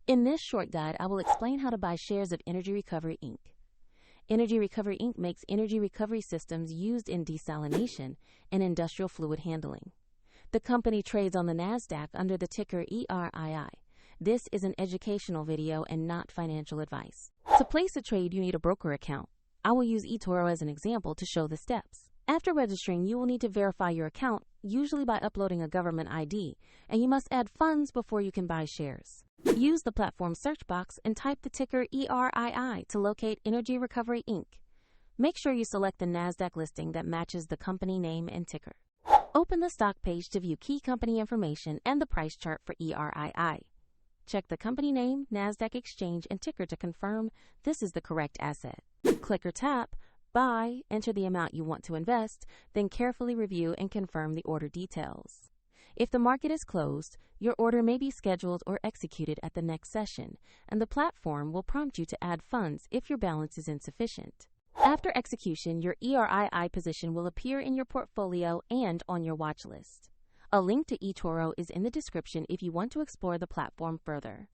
In this short guide, I will explain how to buy shares of Energy Recovery Inc. Energy Recovery Inc. makes energy recovery systems used in desalination and industrial fluid handling. The company trades on the NASDAQ under the ticker ERII. This is an educational video and not financial advice. To place a trade, you need a broker account. I will use eToro as an example to show the steps. After registering, you will need to verify your account, usually by uploading a government ID, and you must add funds before you can buy shares. Use the platform search box and type the ticker ERII to locate Energy Recovery Inc. Make sure you select the NASDAQ listing that matches the company name and ticker. Open the stock page to view key company information and the price chart for ERII. Check the company name, NASDAQ exchange, and ticker to confirm this is the correct asset. Click or tap Buy, enter the amount you want to invest, then carefully review and confirm the order details. If the market is closed, your order may be scheduled or executed at the next session, and the platform will prompt you to add funds if your balance is insufficient. After execution, your ERII position will appear in your portfolio and on your watch list. A link to eToro is in the description if you want to explore the platform further.